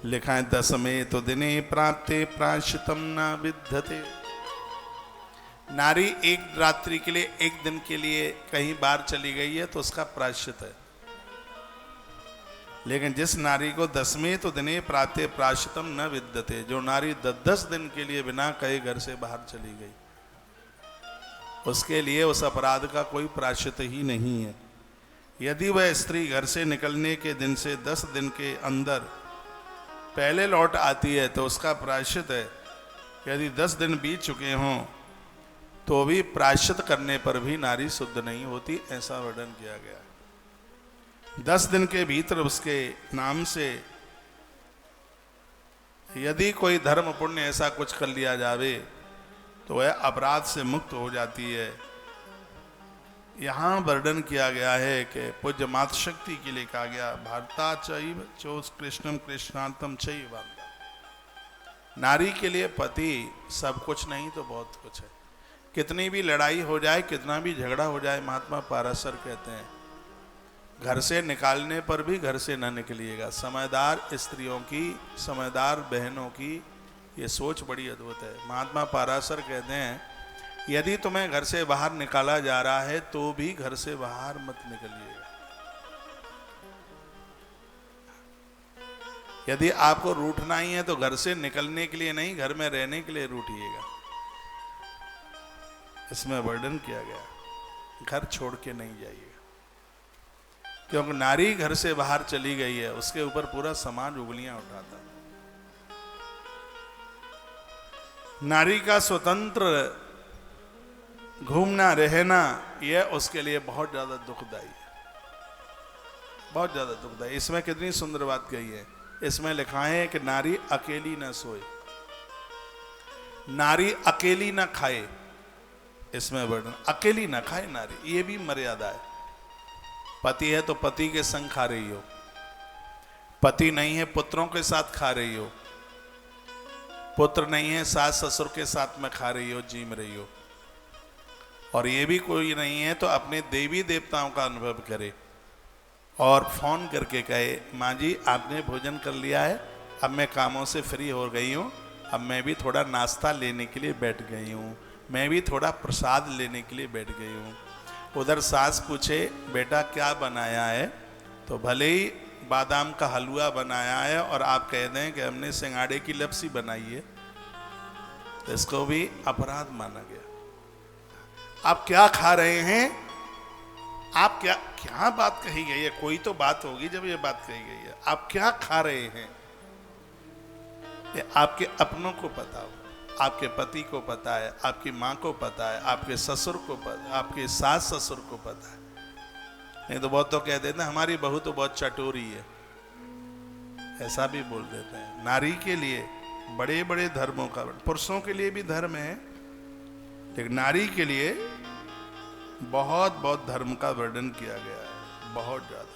लिखा है 10वें तो दिने प्राप्ते प्रायश्चितम न विद्यते। नारी एक रात्रि के लिए, एक दिन के लिए कहीं बाहर चली गई है तो उसका प्रायश्चित है। लेकिन जिस नारी को 10वें तो दिने प्राप्ते प्रायश्चितम न विद्यते, जो नारी 10 दिन के लिए बिना कहे घर से बाहर चली गई, उसके लिए उस अपराध का कोई प्रायश्चित ही नहीं है। यदि वह स्त्री घर से निकलने के दिन से 10 दिन के अंदर पहले लौट आती है तो उसका प्रायश्चित है। यदि 10 दिन बीत चुके हों तो भी प्रायश्चित करने पर भी नारी शुद्ध नहीं होती, ऐसा वर्णन किया गया। 10 दिन के भीतर उसके नाम से यदि कोई धर्म पुण्य ऐसा कुछ कर लिया जावे तो वह अपराध से मुक्त हो जाती है। यहाँ वर्णन किया गया है कि पूज्य मातृशक्ति के लिए कहा गया, भारता चैव चोस कृष्णम कृष्णांतम चैव। नारी के लिए पति सब कुछ नहीं तो बहुत कुछ है। कितनी भी लड़ाई हो जाए, कितना भी झगड़ा हो जाए, महात्मा पाराशर कहते हैं घर से निकालने पर भी घर से न निकलिएगा। समझदार स्त्रियों की, समझदार बहनों की ये सोच बड़ी अद्भुत है। महात्मा पाराशर कहते हैं यदि तुम्हें घर से बाहर निकाला जा रहा है तो भी घर से बाहर मत निकलिएगा। यदि आपको रूठना ही है तो घर से निकलने के लिए नहीं, घर में रहने के लिए रूठिएगा। इसमें वर्णन किया गया, घर छोड़ के नहीं जाइएगा। क्योंकि नारी घर से बाहर चली गई है, उसके ऊपर पूरा समाज उंगलियां उठाता है। नारी का स्वतंत्र घूमना रहना यह उसके लिए बहुत ज्यादा दुखदाई है, बहुत ज्यादा दुखदाई। इसमें कितनी सुंदर बात कही है। इसमें लिखा है कि नारी अकेली न सोए, नारी अकेली न खाए। इसमें वर्णन अकेली न खाए नारी, ये भी मर्यादा है। पति है तो पति के संग खा रही हो, पति नहीं है पुत्रों के साथ खा रही हो, पुत्र नहीं है सास ससुर के साथ में खा रही हो, जीम रही हो। और ये भी कोई नहीं है तो अपने देवी देवताओं का अनुभव करे और फोन करके कहे माँ जी आपने भोजन कर लिया है, अब मैं कामों से फ्री हो गई हूँ, अब मैं भी थोड़ा नाश्ता लेने के लिए बैठ गई हूँ, मैं भी थोड़ा प्रसाद लेने के लिए बैठ गई हूँ। उधर सास पूछे बेटा क्या बनाया है, तो भले ही बादाम का हलवा बनाया है और आप कह दें कि हमने सिंगाड़े की लपसी बनाई है, तो इसको भी अपराध माना गया। आप क्या खा रहे हैं, आप क्या क्या बात कही गई है, कोई तो बात होगी जब ये बात कही गई है। आप क्या खा रहे हैं ये आपके अपनों को पता हो, आपके पति को पता है, आपकी माँ को पता है, आपके ससुर को पता है, आपके सास ससुर को पता है। नहीं तो बहुत तो कह देते हैं हमारी बहू तो बहुत चटोरी है, ऐसा भी बोल देते हैं। नारी के लिए बड़े बड़े धर्मों का, पुरुषों के लिए भी धर्म है लेकिन नारी के लिए बहुत बहुत धर्म का वर्णन किया गया है, बहुत ज्यादा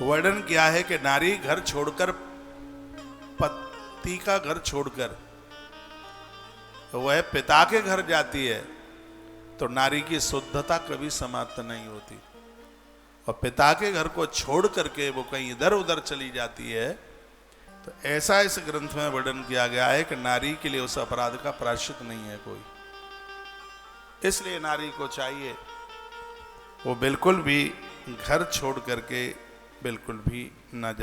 वर्णन किया है कि नारी घर छोड़कर, पति का घर छोड़कर वह पिता के घर जाती है तो नारी की शुद्धता कभी समाप्त नहीं होती। और पिता के घर को छोड़ करके वो कहीं इधर उधर चली जाती है तो ऐसा इस ग्रंथ में वर्णन किया गया है कि नारी के लिए उस अपराध का प्रायश्चित नहीं है कोई। इसलिए नारी को चाहिए वो बिल्कुल भी घर छोड़ करके बिल्कुल भी न जाए।